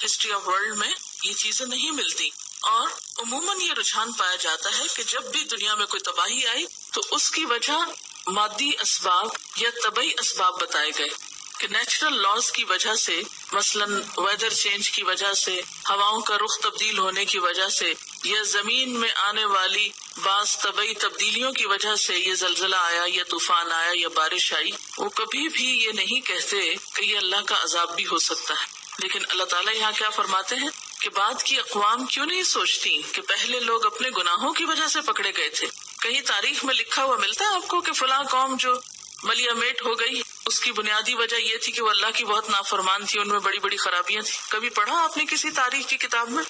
History of world میں یہ چیزیں نہیں ملتی، اور عموماً یہ رجحان پایا جاتا ہے کہ جب بھی دنیا میں کوئی تباہی آئی تو اس کی وجہ مادی اسباب یا طبعی اسباب بتائے گئے کہ نیچرل لاز کی وجہ سے، مثلاً ویدر چینج کی وجہ سے، ہواؤں کا رخ تبدیل ہونے کی وجہ سے، یا زمین میں آنے والی بعض طبعی تبدیلیوں کی وجہ سے یہ زلزلہ آیا یا طوفان آیا یا بارش آئی. وہ کبھی بھی یہ نہیں کہتے کہ یہ اللہ کا عذاب بھی ہو سکتا ہے. لیکن اللہ تعالیٰ یہاں کیا فرماتے ہیں کہ بعد کی اقوام کیوں نہیں سوچتی کہ پہلے لوگ اپنے گناہوں کی وجہ سے پکڑے گئے تھے. کہیں تاریخ میں لکھا ہوا ملتا ہے آپ کو کہ فلاں قوم جو ملیا میٹ ہو گئی اس کی بنیادی وجہ یہ تھی کہ وہ اللہ کی بہت نافرمان تھی، ان میں بڑی بڑی خرابیاں تھیں؟ کبھی پڑھا آپ نے کسی تاریخ کی کتاب میں؟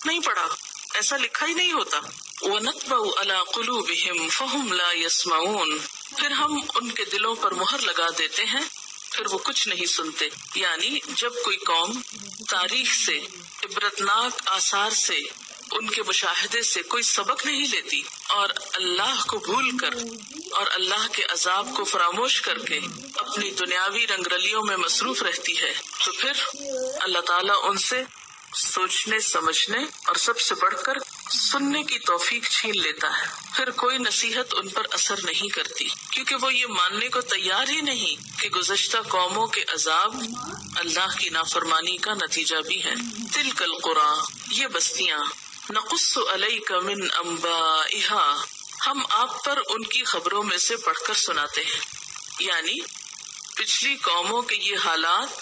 نہیں پڑھا، ایسا لکھا ہی نہیں ہوتا. وَنَطْبَعُ عَلَىٰ قُلُوبِهِمْ فَهُمْ لَا يَسْمَعُونَ، پھر ہم ان کے دلوں پر مہر لگا دیتے ہیں پھر وہ کچھ نہیں سنتے. یعنی جب کوئی قوم تاریخ سے، عبرتناک آثار سے، ان کے مشاہدے سے کوئی سبق نہیں لیتی اور اللہ کو بھول کر اور اللہ کے عذاب کو فراموش کر کے اپنی دنیاوی رنگرلیوں میں مصروف رہتی ہے، تو پھر اللہ تعالیٰ ان سے سوچنے سمجھنے اور سب سے بڑھ کر سننے کی توفیق چھین لیتا ہے. پھر کوئی نصیحت ان پر اثر نہیں کرتی، کیونکہ وہ یہ ماننے کو تیار ہی نہیں کہ گزشتہ قوموں کے عذاب اللہ کی نافرمانی کا نتیجہ بھی ہے. تلک القری، یہ بستیاں، نقص علیک من انبائها، ہم آپ پر ان کی خبروں میں سے پڑھ کر سناتے ہیں. یعنی پچھلی قوموں کے یہ حالات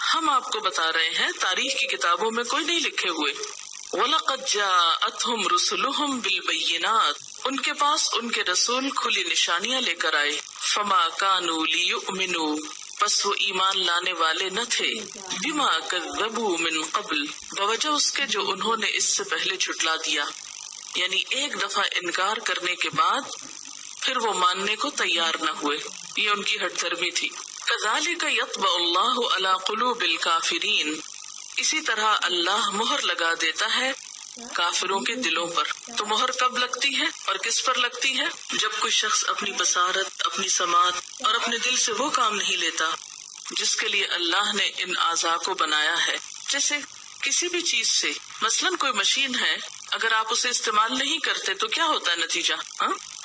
ہم آپ کو بتا رہے ہیں، تاریخ کی کتابوں میں کوئی نہیں لکھے ہوئے. وَلَقَدْ جَاءَتْهُمْ رُسُلُهُمْ بِالْبَيِّنَاتِ، ان کے پاس ان کے رسول کھلی نشانیاں لے کر آئے. فَمَا كَانُوا لِيُؤْمِنُوا، پس وہ ایمان لانے والے نہ تھے. بِمَا كَذَّبُوا مِن قَبْلُ، بوجہ اس کے جو انہوں نے اس سے پہلے جھٹلا دیا. یعنی ایک دفعہ انکار کرنے کے بعد پھر وہ ماننے کو تیار نہ ہوئے، یہ ان کی ہٹ دھرمی تھی. كَذَلِكَ يَطْبَعُ اللَّهُ عَلَى قُلُوبِ الْكَافِرِينَ، اسی طرح اللہ مہر لگا دیتا ہے کافروں کے دلوں پر. تو مہر کب لگتی ہے اور کس پر لگتی ہے؟ جب کوئی شخص اپنی بصارت، اپنی سماعت اور اپنے دل سے وہ کام نہیں لیتا جس کے لیے اللہ نے ان اعضاء کو بنایا ہے. جیسے کسی بھی چیز سے، مثلاً کوئی مشین ہے، اگر آپ اسے استعمال نہیں کرتے تو کیا ہوتا ہے نتیجہ؟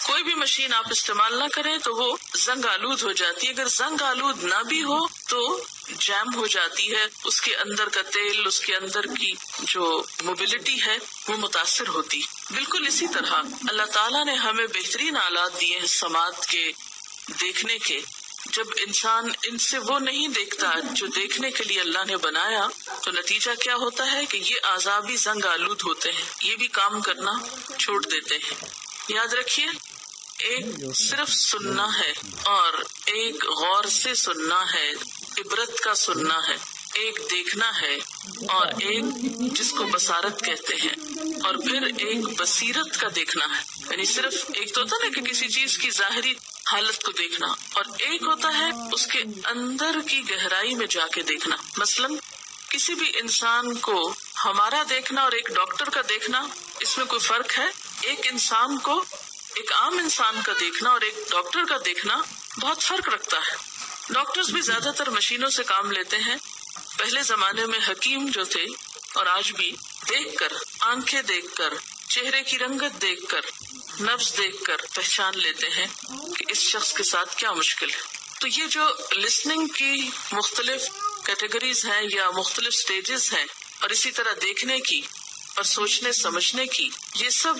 کوئی بھی مشین آپ استعمال نہ کریں تو وہ زنگ آلود ہو جاتی ہے. اگر زنگ آلود نہ بھی ہو تو جیم ہو جاتی ہے، اس کے اندر کا تیل، اس کے اندر کی جو موبلٹی ہے وہ متاثر ہوتی. بالکل اسی طرح اللہ تعالیٰ نے ہمیں بہترین آلات دیے ہیں سماعت کے، دیکھنے کے. جب انسان ان سے وہ نہیں دیکھتا جو دیکھنے کے لیے اللہ نے بنایا تو نتیجہ کیا ہوتا ہے کہ یہ اعضاء بھی زنگ آلود ہوتے ہیں، یہ بھی کام کرنا چھوڑ دیتے ہیں. یاد رکھیے، ایک صرف سننا ہے اور ایک غور سے سننا ہے، عبرت کا سننا ہے. ایک دیکھنا ہے اور ایک جس کو بصارت کہتے ہیں، اور پھر ایک بصیرت کا دیکھنا ہے. یعنی صرف ایک تو ہوتا نا کہ کسی چیز کی ظاہری حالت کو دیکھنا، اور ایک ہوتا ہے اس کے اندر کی گہرائی میں جا کے دیکھنا. مثلاً کسی بھی انسان کو ہمارا دیکھنا اور ایک ڈاکٹر کا دیکھنا، اس میں کوئی فرق ہے؟ ایک انسان کو، ایک عام انسان کا دیکھنا اور ایک ڈاکٹر کا دیکھنا بہت فرق رکھتا ہے. ڈاکٹرز بھی زیادہ تر مشینوں سے کام لیتے ہیں. پہلے زمانے میں حکیم جو تھے اور آج بھی دیکھ کر، آنکھیں دیکھ کر، چہرے کی رنگت دیکھ کر، نبض دیکھ کر پہچان لیتے ہیں کہ اس شخص کے ساتھ کیا مشکل ہے. تو یہ جو لسننگ کی مختلف کیٹیگریز ہیں یا مختلف سٹیجز ہیں، اور اسی طرح دیکھنے کی اور سوچنے سمجھنے کی، یہ سب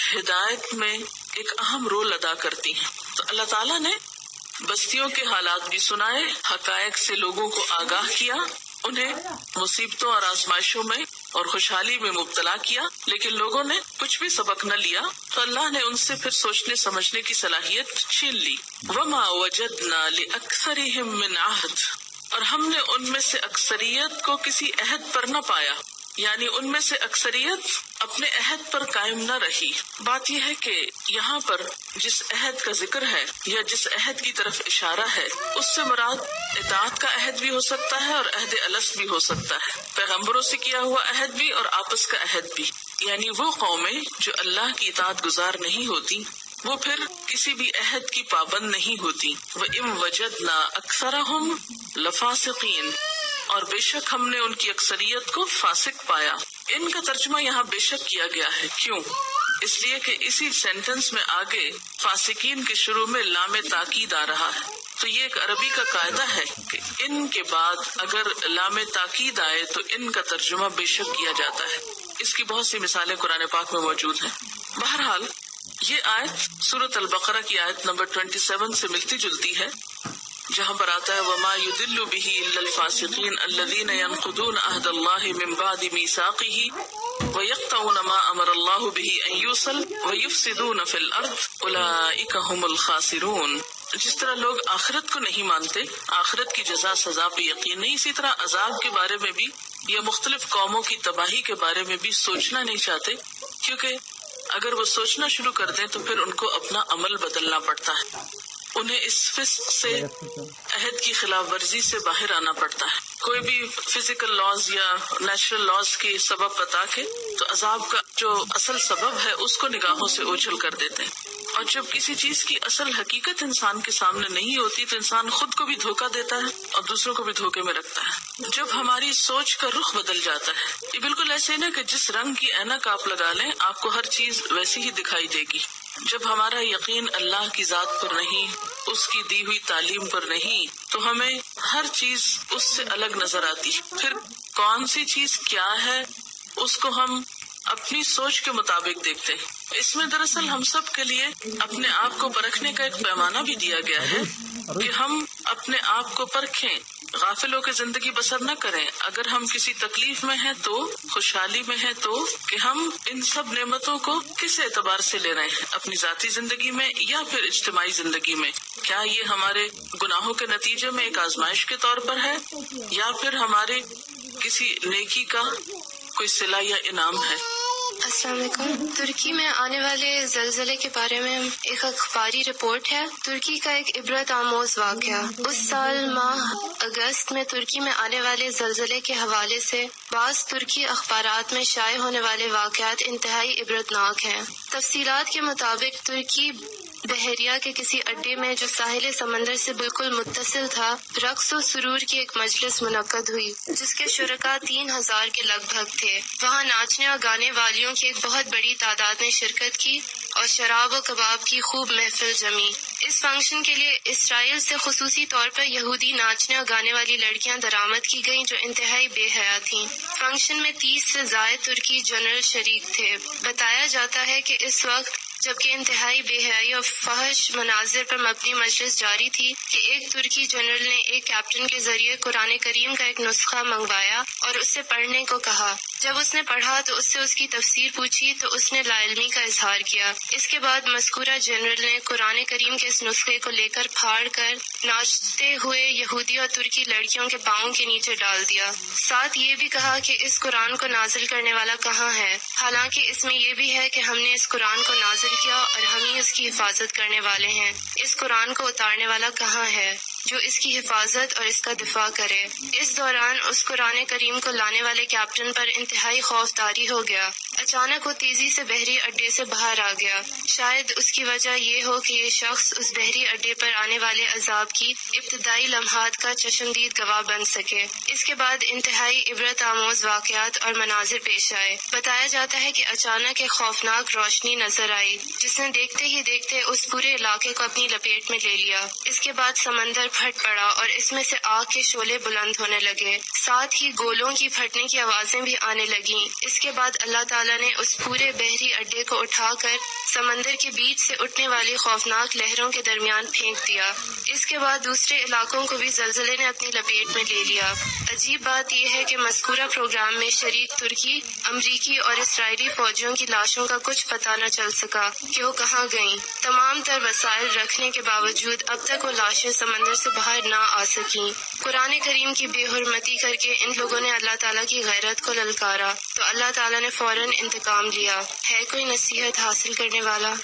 ہدایت میں ایک اہم رول ادا کرتی ہیں. تو اللہ تعالیٰ نے بستیوں کے حالات بھی سنائے، حقائق سے لوگوں کو آگاہ کیا، انہیں مصیبتوں اور آزمائشوں میں اور خوشحالی میں مبتلا کیا، لیکن لوگوں نے کچھ بھی سبق نہ لیا تو اللہ نے ان سے پھر سوچنے سمجھنے کی صلاحیت چھین لی. وَمَا وَجَدْنَا لِأَكْثَرِهِمْ مِنْ عَهْدٍ، اور ہم نے ان میں سے اکثریت کو کسی عہد پر نہ پایا. یعنی ان میں سے اکثریت اپنے عہد پر قائم نہ رہی. بات یہ ہے کہ یہاں پر جس عہد کا ذکر ہے یا جس عہد کی طرف اشارہ ہے، اس سے مراد اطاعت کا عہد بھی ہو سکتا ہے اور عہد الست بھی ہو سکتا ہے، پیغمبروں سے کیا ہوا عہد بھی اور آپس کا عہد بھی. یعنی وہ قومیں جو اللہ کی اطاعت گزار نہیں ہوتی وہ پھر کسی بھی عہد کی پابند نہیں ہوتی. وَإِن وَجَدْنَا أَكْثَرَهُمْ لَفَاسِقِينَ، اور بے شک ہم نے ان کی اکثریت کو فاسق پایا. ان کا ترجمہ یہاں بے شک کیا گیا ہے. کیوں؟ اس لیے کہ اسی سینٹنس میں آگے فاسقین کے شروع میں لام تاکید آ رہا ہے. تو یہ ایک عربی کا قاعدہ ہے کہ ان کے بعد اگر لام تاکید آئے تو ان کا ترجمہ بے شک کیا جاتا ہے. اس کی بہت سی مثالیں قرآن پاک میں موجود ہیں. بہرحال یہ آیت سورۃ البقرہ کی آیت نمبر 27 سے ملتی جلتی ہے، جہاں پر آتا ہے وَمَا يُضِلُّ بِهِ إِلَّا الْفَاسِقِينَ الَّذِينَ يَنقُضُونَ عَهْدَ اللَّهِ مِن بَعْدِ مِيثَاقِهِ وَيَقْطَعُونَ مَا أَمَرَ اللَّهُ بِهِ أَن يُوصَلَ وَيُفْسِدُونَ فِي الْأَرْضِ أُولَئِكَ هُمُ الْخَاسِرُونَ. جس طرح لوگ آخرت کو نہیں مانتے، آخرت کی جزا سزا پہ یقین نہیں، اسی طرح عذاب کے بارے میں بھی یا مختلف قوموں کی تباہی کے بارے میں بھی سوچنا نہیں چاہتے، کیونکہ اگر وہ سوچنا شروع کر دیں تو پھر ان کو اپنا عمل بدلنا پڑتا ہے. انہیں اس فسق سے، عہد کی خلاف ورزی سے باہر آنا پڑتا ہے. کوئی بھی فزیکل لاز یا نیچرل لاز کی سبب بتا کے تو عذاب کا جو اصل سبب ہے اس کو نگاہوں سے اوجھل کر دیتے ہیں. اور جب کسی چیز کی اصل حقیقت انسان کے سامنے نہیں ہوتی تو انسان خود کو بھی دھوکہ دیتا ہے اور دوسروں کو بھی دھوکے میں رکھتا ہے. جب ہماری سوچ کا رخ بدل جاتا ہے، یہ بالکل ایسے نا کہ جس رنگ کی اینک آپ لگا لیں آپ کو ہر چیز ویسی ہی دکھائی دے گی. جب ہمارا یقین اللہ کی ذات پر نہیں، اس کی دی ہوئی تعلیم پر نہیں، تو ہمیں ہر چیز اس سے الگ نظر آتی. پھر کون سی چیز کیا ہے اس کو ہم اپنی سوچ کے مطابق دیکھتے ہیں. اس میں دراصل ہم سب کے لیے اپنے آپ کو پرکھنے کا ایک پیمانہ بھی دیا گیا ہے کہ ہم اپنے آپ کو پرکھیں، غافل ہو کے زندگی بسر نہ کریں. اگر ہم کسی تکلیف میں ہیں تو، خوشحالی میں ہیں تو، کہ ہم ان سب نعمتوں کو کس اعتبار سے لے رہے ہیں، اپنی ذاتی زندگی میں یا پھر اجتماعی زندگی میں. کیا یہ ہمارے گناہوں کے نتیجے میں ایک آزمائش کے طور پر ہے یا پھر ہمارے کسی نیکی کا کوئی صلہ یا انعام ہے. السلام علیکم. ترکی میں آنے والے زلزلے کے بارے میں ایک اخباری رپورٹ ہے. ترکی کا ایک عبرت آموز واقعہ. اس سال ماہ اگست میں ترکی میں آنے والے زلزلے کے حوالے سے بعض ترکی اخبارات میں شائع ہونے والے واقعات انتہائی عبرتناک ہیں. تفصیلات کے مطابق ترکی بحریہ کے کسی اڈے میں جو ساحل سمندر سے بالکل متصل تھا، رقص و سرور کی ایک مجلس منعقد ہوئی جس کے شرکاء 3000 کے لگ بھگ تھے. وہاں ناچنے اور گانے والیوں کی ایک بہت بڑی تعداد نے شرکت کی اور شراب و کباب کی خوب محفل جمی. اس فنکشن کے لیے اسرائیل سے خصوصی طور پر یہودی ناچنے اور گانے والی لڑکیاں درآمد کی گئیں جو انتہائی بے حیا تھیں. فنکشن میں 30 سے زائد ترکی جنرل شریک تھے. بتایا جاتا ہے کہ اس وقت جبکہ انتہائی بے حیائی اور فحش مناظر پر مبنی مجلس جاری تھی کہ ایک ترکی جنرل نے ایک کیپٹن کے ذریعے قرآن کریم کا ایک نسخہ منگوایا اور اس سے پڑھنے کو کہا. جب اس نے پڑھا تو اس سے اس کی تفسیر پوچھی تو اس نے لا علمی کا اظہار کیا. اس کے بعد مذکورہ جنرل نے قرآن کریم کے اس نسخے کو لے کر پھاڑ کر ناچتے ہوئے یہودی اور ترکی لڑکیوں کے پاؤں کے نیچے ڈال دیا. ساتھ یہ بھی کہا کہ اس قرآن کو نازل کرنے والا کہاں ہے، حالانکہ اس میں یہ بھی ہے کہ ہم نے اس قرآن کو نازل کیا اور ہم ہی اس کی حفاظت کرنے والے ہیں. اس قرآن کو اتارنے والا کہاں ہے جو اس کی حفاظت اور اس کا دفاع کرے. اس دوران اس قرآن کریم کو لانے والے کیپٹن پر انتہائی خوف طاری ہو گیا. اچانک وہ تیزی سے بحری اڈے سے باہر آ گیا. شاید اس کی وجہ یہ ہو کہ یہ شخص اس بحری اڈے پر آنے والے عذاب کی ابتدائی لمحات کا چشمدید گواہ بن سکے. اس کے بعد انتہائی عبرت آموز واقعات اور مناظر پیش آئے. بتایا جاتا ہے کہ اچانک ایک خوفناک روشنی نظر آئی جس نے دیکھتے ہی دیکھتے اس پورے علاقے کو اپنی لپیٹ میں لے لیا. اس کے بعد سمندر پھٹ پڑا اور اس میں سے آگ کے شعلے بلند ہونے لگے. ساتھ ہی گولوں کی پھٹنے کی آوازیں بھی آنے لگیں. اس کے بعد اللہ تعالیٰ نے اس پورے بحری اڈے کو اٹھا کر سمندر کے بیچ سے اٹھنے والی خوفناک لہروں کے درمیان پھینک دیا. اس کے بعد دوسرے علاقوں کو بھی زلزلے نے اپنی لپیٹ میں لے لیا. عجیب بات یہ ہے کہ مذکورہ پروگرام میں شریک ترکی، امریکی اور اسرائیلی فوجیوں کی لاشوں کا کچھ پتہ نہ چل سکا کہ وہ کہاں گئیں. تمام تر وسائل رکھنے کے باوجود اب تک وہ لاشیں سمندر سے باہر نہ آ سکیں. قرآن کریم کی بے حرمتی کر کے ان لوگوں نے اللہ تعالیٰ کی غیرت کو للکارا تو اللہ تعالیٰ نے فوراً انتقام لیا. ہے کوئی نصیحت حاصل کرنے والا؟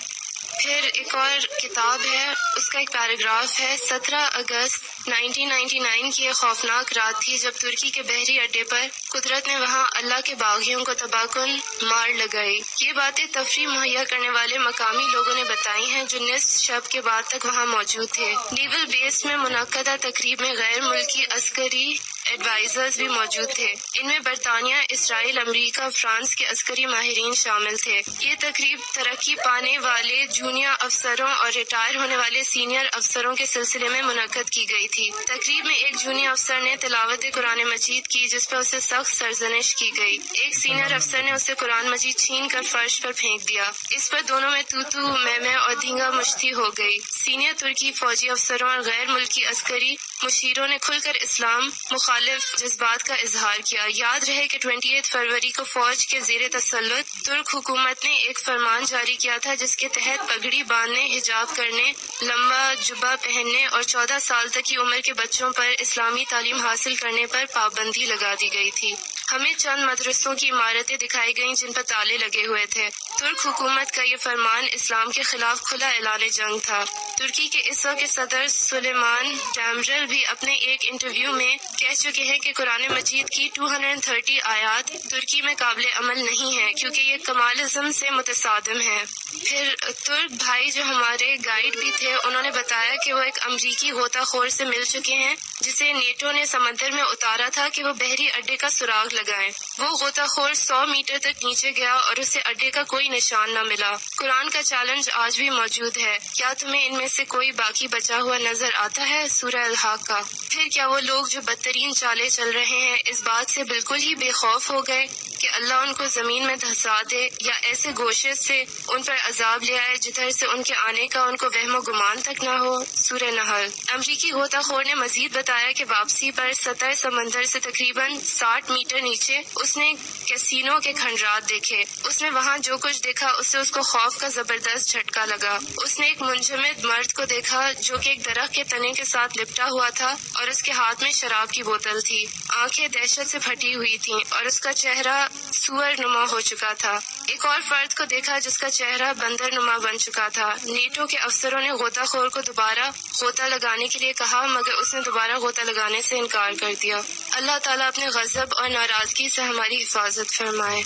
پھر ایک اور کتاب ہے، اس کا ایک پیراگراف ہے. 17 اگست 1999 کی ایک خوفناک رات تھی جب ترکی کے بحری اڈے پر قدرت نے وہاں اللہ کے باغیوں کو تباہ کن مار لگائی. یہ باتیں تفریح مہیا کرنے والے مقامی لوگوں نے بتائی ہیں جو نصف شب کے بعد تک وہاں موجود تھے. نیول بیس میں منعقدہ تقریب میں غیر ملکی عسکری ایڈوائزرز بھی موجود تھے۔ ان میں برطانیہ، اسرائیل، امریکہ، فرانس کے عسکری ماہرین شامل تھے۔ یہ تقریب ترقی پانے والے جونیئر افسروں اور ریٹائر ہونے والے سینئر افسروں کے سلسلے میں منعقد کی گئی تھی۔ تقریب میں ایک جونیئر افسر نے تلاوت قرآن مجید کی جس پر اسے سخت سرزنش کی گئی۔ ایک سینئر افسر نے اسے قرآن مجید چھین کر فرش پر پھینک دیا۔ اس پر دونوں میں تو میں اور دھینگا مشتی ہو گئی۔ سینئر ترکی فوجی افسروں اور غیر ملکی عسکری مشیروں نے کھل کر اسلام مخالف جذبات کا اظہار کیا۔ یاد رہے کہ 28 فروری کو فوج کے زیر تسلط ترک حکومت نے ایک فرمان جاری کیا تھا جس کے تحت پگڑی باندھنے، حجاب کرنے، لمبا جبہ پہننے اور 14 سال تک کی عمر کے بچوں پر اسلامی تعلیم حاصل کرنے پر پابندی لگا دی گئی تھی۔ ہمیں چند مدرسوں کی عمارتیں دکھائی گئیں جن پر تالے لگے ہوئے تھے۔ ترک حکومت کا یہ فرمان اسلام کے خلاف کھلا اعلان جنگ تھا۔ ترکی کے اس وقت کے صدر سلیمان ڈیمیرل بھی اپنے ایک انٹرویو میں کہہ چکے ہیں کہ قرآن مجید کی 230 آیات ترکی میں قابل عمل نہیں ہے کیونکہ یہ کمالزم سے متصادم ہے۔ پھر ترک بھائی جو ہمارے گائیڈ بھی تھے انہوں نے بتایا کہ وہ ایک امریکی غوطہ خور سے مل چکے ہیں جسے نیٹو نے سمندر میں اتارا تھا کہ وہ بحری اڈے کا سراغ لگائیں۔ وہ غوطہ خور 100 میٹر تک نیچے گیا اور اسے اڈے کا کوئی نشان نہ ملا۔ قرآن کا چیلنج آج بھی موجود ہے۔ کیا تمہیں ان میں سے کوئی باقی بچا ہوا نظر آتا ہے؟ سورہ الحاقہ۔ پھر کیا وہ لوگ جو بدترین چالیں چل رہے ہیں اس بات سے بالکل ہی بے خوف ہو گئے کہ اللہ ان کو زمین میں دھسا دے یا ایسے گوشے سے ان پر عذاب لے آئے جدھر سے ان کے آنے کا ان کو وہم و گمان تک نہ ہو؟ سورہ نحل۔ امریکی غوطہ خور نے مزید بتایا کہ واپسی پر سطح سمندر سے تقریباً 60 میٹر نیچے اس نے کیسینو کے کھنڈرات دیکھے۔ اس نے وہاں جو کچھ دیکھا اس سے اس کو خوف کا زبردست جھٹکا لگا۔ اس نے ایک منجمد مرد کو دیکھا جو کہ ایک درخت کے تنے کے ساتھ لپٹا ہوا تھا اور اس کے ہاتھ میں شراب کی بوتل تھی۔ آنکھیں دہشت سے پھٹی ہوئی تھیں اور اس کا چہرہ سور نما ہو چکا تھا۔ ایک اور فرد کو دیکھا جس کا چہرہ بندر نما بن چکا تھا۔ نیٹو کے افسروں نے غوطہ خور کو دوبارہ غوطہ لگانے کے لیے کہا مگر اس نے دوبارہ غوطہ لگانے سے انکار کر دیا۔ اللہ تعالیٰ اپنے غضب اور ناراضگی سے ہماری حفاظت فرمائے۔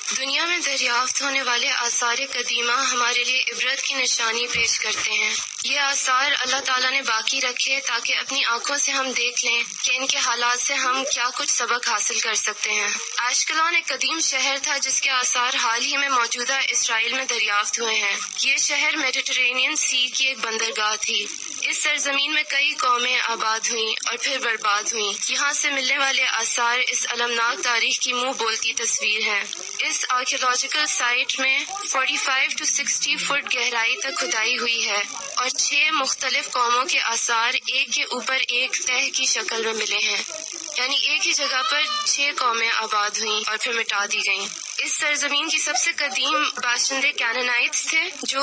دنیا میں دریافت ہونے والے آثار قدیمہ ہمارے لیے عبرت کی نشانی پیش کرتے ہیں۔ یہ آثار اللہ تعالیٰ نے باقی رکھے تاکہ اپنی آنکھوں سے ہم دیکھ لیں کہ ان کے حالات سے ہم کیا کچھ سبق حاصل کر سکتے ہیں۔ اشکلون ایک قدیم شہر تھا جس کے آثار حال ہی میں موجودہ اسرائیل میں دریافت ہوئے ہیں۔ یہ شہر میڈیٹرینین سی کی ایک بندرگاہ تھی۔ اس سرزمین میں کئی قومیں آباد ہوئیں اور پھر برباد ہوئیں۔ یہاں سے ملنے والے آثار اس المناک تاریخ کی منہ بولتی تصویر ہیں۔ اس آرکیولوجیکل سائٹ میں 45 to 60 فٹ گہرائی تک کھدائی ہوئی ہے اور 6 مختلف قوموں کے آثار ایک کے اوپر ایک تہہ کی شکل میں ملے ہیں، یعنی ایک ہی جگہ پر 6 قومیں آباد ہوئیں اور پھر مٹا دی گئیں۔ اس سرزمین کی سب سے قدیم باشندے کینانائٹس تھے جو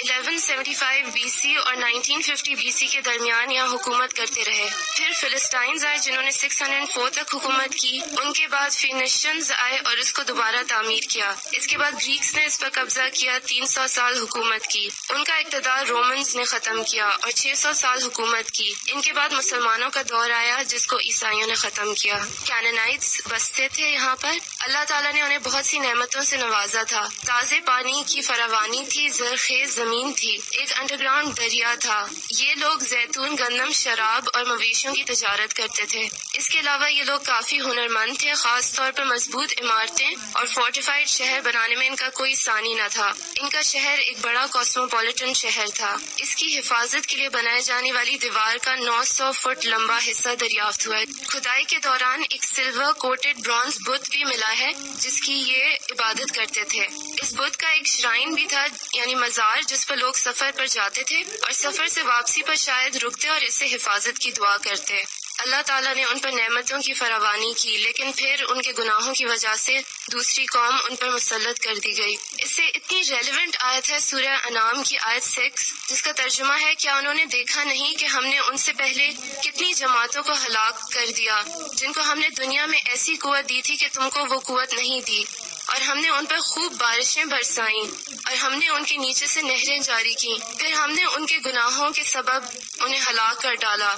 1175 BC اور 1950 BC کے درمیان یہاں حکومت کرتے رہے۔ پھر فلسطائنز آئے جنہوں نے 604 تک حکومت کی۔ ان کے بعد فینیشینز آئے اور اس کو دوبارہ تعمیر کیا۔ اس کے بعد گریکس نے اس پر قبضہ کیا، 300 سال حکومت کی۔ ان کا اقتدار رومنز نے ختم کیا اور 600 سال حکومت کی۔ ان کے بعد مسلمانوں کا دور آیا جس کو عیسائیوں نے ختم کیا۔ کینانائٹس بستے تھے یہاں پر۔ اللہ تعالیٰ نے انہیں بہت سی نعمتوں سے نوازا تھا۔ تازے پانی کی فراوانی تھی، زرخیز زمین تھی، ایک انڈر گراؤنڈ دریا تھا۔ یہ لوگ زیتون، گندم، شراب اور مویشیوں کی تجارت کرتے تھے۔ اس کے علاوہ یہ لوگ کافی ہنرمند تھے، خاص طور پر مضبوط عمارتیں اور فورٹیفائڈ شہر بنانے میں ان کا کوئی ثانی نہ تھا۔ ان کا شہر ایک بڑا کاسموپولیٹن شہر تھا۔ اس کی حفاظت کے لیے بنائے جانے والی دیوار کا 900 فٹ لمبا حصہ دریافت ہوا ہے۔ کھدائی کے دوران ایک سلور کوٹڈ برونز بت بھی ملا ہے جس کی یہ عبادت کرتے تھے۔ اس بت کا ایک شرائن بھی تھا، یعنی مزار، جس پر لوگ سفر پر جاتے تھے اور سفر سے واپسی پر شاید رکتے اور اس سے حفاظت کی دعا کرتے۔ اللہ تعالیٰ نے ان پر نعمتوں کی فراوانی کی، لیکن پھر ان کے گناہوں کی وجہ سے دوسری قوم ان پر مسلط کر دی گئی۔ اس سے اتنی ریلیونٹ آیت ہے سورہ انعام کی آیت 6 جس کا ترجمہ ہے، کیا انہوں نے دیکھا نہیں کہ ہم نے ان سے پہلے کتنی جماعتوں کو ہلاک کر دیا جن کو ہم نے دنیا میں ایسی قوت دی تھی کہ تم کو وہ قوت نہیں دی، اور ہم نے ان پر خوب بارشیں برسائیں اور ہم نے ان کے نیچے سے نہریں جاری کی، پھر ہم نے ان کے گناہوں کے سبب انہیں ہلاک کر ڈالا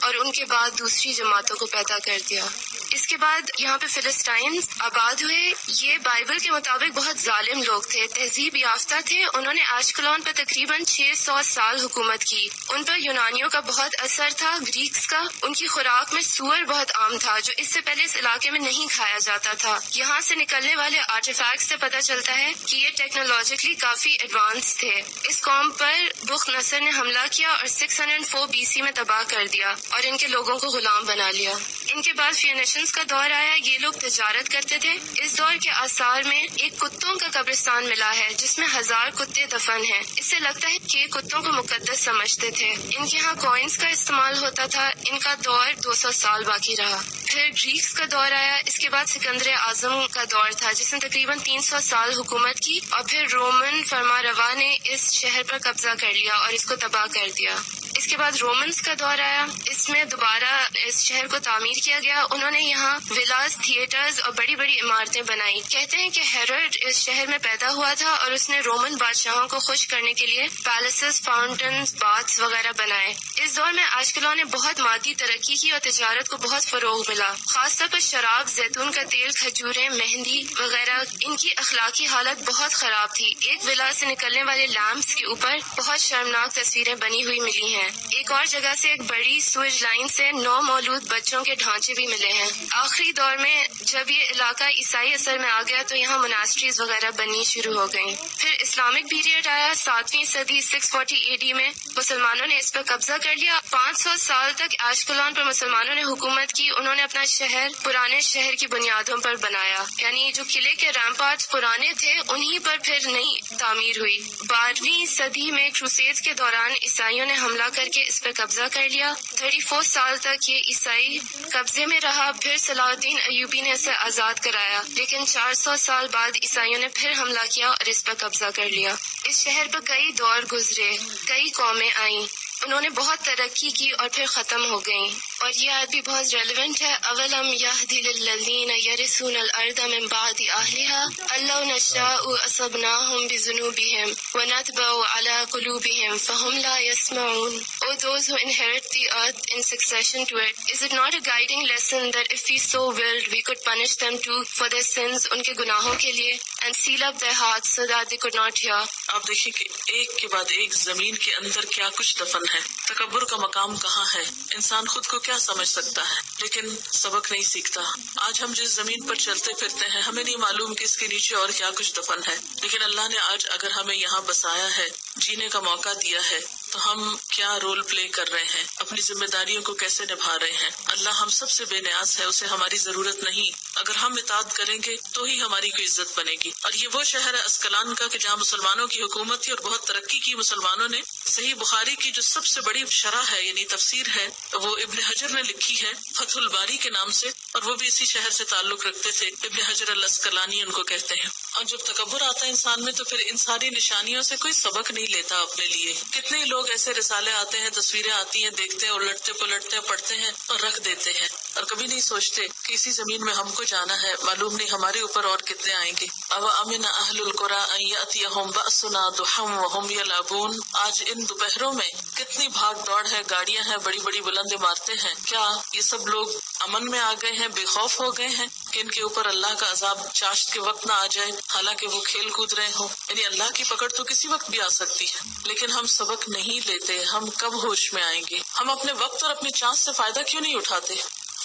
اور ان کے بعد دوسری جماعتوں کو پیدا کر دیا۔ اس کے بعد یہاں پہ فلسطین آباد ہوئے. یہ بائبل کے مطابق بہت ظالم لوگ تھے، تہذیب یافتہ تھے. انہوں نے آشکلون پر تقریباً 600 سال حکومت کی. ان پر یونانیوں کا بہت اثر تھا، گریکس کا. ان کی خوراک میں سور بہت عام تھا جو اس سے پہلے اس علاقے میں نہیں کھایا جاتا تھا. یہاں سے نکلنے والے آرٹیفیکٹ سے پتہ چلتا ہے کہ یہ ٹیکنالوجیکلی کافی ایڈوانس تھے. اس قوم پر بخت نصر نے حملہ کیا اور 604 BC میں تباہ کر دیا اور ان کے لوگوں کو غلام بنا لیا. ان کے بعد فینیشنز کا دور آیا. یہ لوگ تجارت کرتے تھے. اس دور کے آثار میں ایک کتوں کا قبرستان ملا ہے جس میں 1000 کتے دفن ہیں. اس سے لگتا ہے کہ کتوں کو مقدس سمجھتے تھے. ان کے ہاں کوئنز کا استعمال ہوتا تھا. ان کا دور 200 سال باقی رہا. پھر گریکس کا دور آیا. اس کے بعد سکندر اعظم کا دور تھا جس نے تقریباً 300 سال حکومت کی اور پھر رومن فرما روا نے اس شہر پر قبضہ کر لیا اور اس کو تباہ کر دیا. اس کے بعد رومنز کا دور آیا. اس میں دوبارہ اس شہر کو تعمیر کیا گیا. انہوں نے یہاں ولاز، تھیٹرز اور بڑی بڑی عمارتیں بنائی. کہتے ہیں کہ ہیروڈ اس شہر میں پیدا ہوا تھا اور اس نے رومن بادشاہوں کو خوش کرنے کے لیے پیلسز، فاؤنٹنز، باتھس وغیرہ بنائے. اس دور میں آشکلون نے بہت مادی ترقی کی اور تجارت کو بہت فروغ ملا. خاص طور پر شراب، زیتون کا تیل، کھجوریں، مہندی وغیرہ. ان کی اخلاقی حالت بہت خراب تھی. ایک ولا سے نکلنے والے لیمپس کے اوپر بہت شرمناک تصویریں بنی ہوئی ملی ہیں. ایک اور جگہ سے ایک بڑی سوئج لائن سے 9 مولود بچوں کے ڈھانچے بھی ملے ہیں. آخری دور میں جب یہ علاقہ عیسائی اثر میں آ گیا تو یہاں مناسٹریز وغیرہ بننی شروع ہو گئیں. پھر اسلامک پیریڈ آیا. 7ویں صدی 640 AD میں مسلمانوں نے اس پر قبضہ کر لیا. 500 سال تک آشکلون پر مسلمانوں نے حکومت کی. انہوں نے اپنا شہر پرانے شہر کی بنیادوں پر بنایا، یعنی جو قلعے کے ریمپارٹس پرانے تھے انہی پر پھر نئی تعمیر ہوئی. 12ویں صدی میں کروسیڈز کے دوران عیسائیوں نے حملہ کر کے اس پر قبضہ کر لیا. 34 سال تک یہ عیسائی قبضے میں رہا. پھر صلاح الدین ایوبی نے اسے آزاد کرایا، لیکن 400 سال بعد عیسائیوں نے پھر حملہ کیا اور اس پر قبضہ کر لیا. اس شہر پر کئی دور گزرے، کئی قومیں آئیں. انہوں نے بہت ترقی کی اور پھر ختم ہو گئیں. اور یہ آیت بھی بہت ریلیونٹ ہے. اولم یہدی للذین یرثون الارض من بعد اہلها ان لو نشاء اصبناهم بذنوبهم ونطبع على قلوبهم فهم لا يسمعون. O those who inherit the earth in succession to it, is it not a guiding lesson that if we so willed we could punish them too for their sins, ان کے گناہوں کے لیے, and seal up their hearts so that they could not hear. آپ دیکھیں کہ ایک کے بعد ایک زمین کے اندر کیا کچھ دفن ہے. تکبر کا مقام کہاں ہے؟ انسان خود کو کیا سمجھ سکتا ہے لیکن سبق نہیں سیکھتا. آج ہم جس زمین پر چلتے پھرتے ہیں ہمیں نہیں معلوم کہ اس کے نیچے اور کیا کچھ دفن ہے. لیکن اللہ نے آج اگر ہمیں یہاں بسایا ہے، جینے کا موقع دیا ہے، تو ہم کیا رول پلے کر رہے ہیں، اپنی ذمہ داریوں کو کیسے نبھا رہے ہیں. اللہ ہم سب سے بے نیاز ہے، اسے ہماری ضرورت نہیں. اگر ہم اطاعت کریں گے تو ہی ہماری کوئی عزت بنے گی. اور یہ وہ شہر ہے اسکلان کا کہ جہاں مسلمانوں کی حکومت تھی اور بہت ترقی کی مسلمانوں نے. صحیح بخاری کی جو سب سے بڑی شرح ہے یعنی تفسیر ہے وہ ابن حجر نے لکھی ہے فتح الباری کے نام سے، اور وہ بھی اسی شہر سے تعلق رکھتے تھے. ابن حجر الاسقلانی ان کو کہتے ہیں. اور جب تکبر آتا ہے انسان میں تو پھر ان ساری نشانیوں سے کوئی سبق نہیں لیتا اپنے لیے. کتنے لوگ ایسے رسالے آتے ہیں، تصویریں آتی ہیں، دیکھتے ہیں، الٹتے پلٹتے پڑھتے ہیں اور رکھ دیتے ہیں، اور کبھی نہیں سوچتے کہ اسی زمین میں ہم کو جانا ہے، معلوم نہیں ہمارے اوپر اور کتنے آئیں گے. او امن اہل القری ان یاتیہم باسنا ضحی وهم یلعبون. آج ان دوپہروں میں کتنی بھاگ دوڑ ہے، گاڑیاں ہیں، بڑی بڑی بلند عمارتیں ہیں. کیا یہ سب لوگ امن میں آ گئے ہیں، بے خوف ہو گئے ہیں کہ ان کے اوپر اللہ کا عذاب چاشت کے وقت نہ آ جائے حالانکہ وہ کھیل کود رہے ہوں؟ یعنی اللہ کی پکڑ تو کسی وقت بھی آ سکتی ہے، لیکن ہم سبق نہیں لیتے. ہم کب ہوش میں آئیں گے؟ ہم اپنے وقت اور اپنی چانس سے فائدہ کیوں نہیں اٹھاتے؟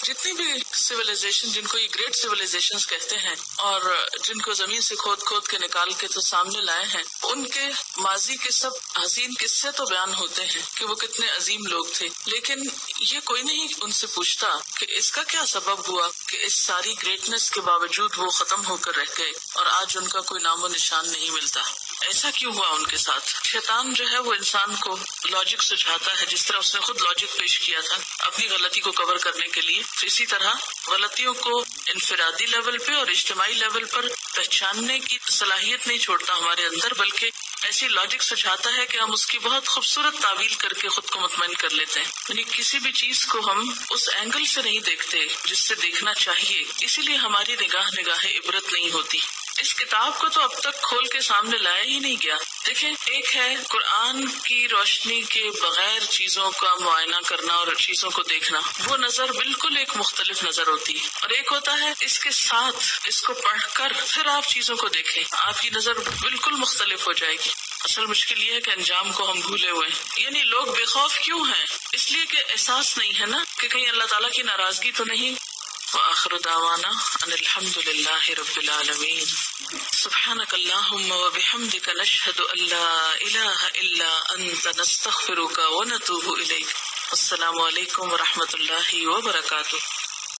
جتنی بھی سویلائزیشن جن کو یہ گریٹ سویلائزیشنز کہتے ہیں اور جن کو زمین سے کھود کھود کے نکال کے تو سامنے لائے ہیں، ان کے ماضی کے سب حسین قصے تو بیان ہوتے ہیں کہ وہ کتنے عظیم لوگ تھے، لیکن یہ کوئی نہیں ان سے پوچھتا کہ اس کا کیا سبب ہوا کہ اس ساری گریٹنس کے باوجود وہ ختم ہو کر رہ گئے اور آج ان کا کوئی نام و نشان نہیں ملتا. ایسا کیوں ہوا ان کے ساتھ؟ شیطان جو ہے وہ انسان کو لاجک سجھاتا ہے، جس طرح اس نے خود لاجک پیش کیا تھا اپنی غلطی کو کور کرنے کے لیے. تو اسی طرح غلطیوں کو انفرادی لیول پہ اور اجتماعی لیول پر پہچاننے کی صلاحیت نہیں چھوڑتا ہمارے اندر، بلکہ ایسی لاجک سجھاتا ہے کہ ہم اس کی بہت خوبصورت تعویل کر کے خود کو مطمئن کر لیتے ہیں. یعنی کسی بھی چیز کو ہم اس اینگل سے نہیں دیکھتے جس سے دیکھنا چاہیے، اسی لیے ہماری نگاہ عبرت نہیں ہوتی. اس کتاب کو تو اب تک کھول کے سامنے لایا ہی نہیں گیا. دیکھیں، ایک ہے قرآن کی روشنی کے بغیر چیزوں کا معائنہ کرنا اور چیزوں کو دیکھنا، وہ نظر بالکل ایک مختلف نظر ہوتی ہے. اور ایک ہوتا ہے اس کے ساتھ اس کو پڑھ کر پھر آپ چیزوں کو دیکھیں، آپ کی نظر بالکل مختلف ہو جائے گی. اصل مشکل یہ ہے کہ انجام کو ہم بھولے ہوئے ہیں. یعنی لوگ بے خوف کیوں ہیں؟ اس لیے کہ احساس نہیں ہے نا کہ کہیں اللہ تعالیٰ کی ناراضگی تو نہیں. وآخر دعوانا ان الحمد للہ رب العالمین. سبحانک اللہم وبحمدک نشہد ان لا الہ الا انت نستغفرک ونتوب الیک. السلام علیکم ورحمۃ اللہ وبرکاتہ.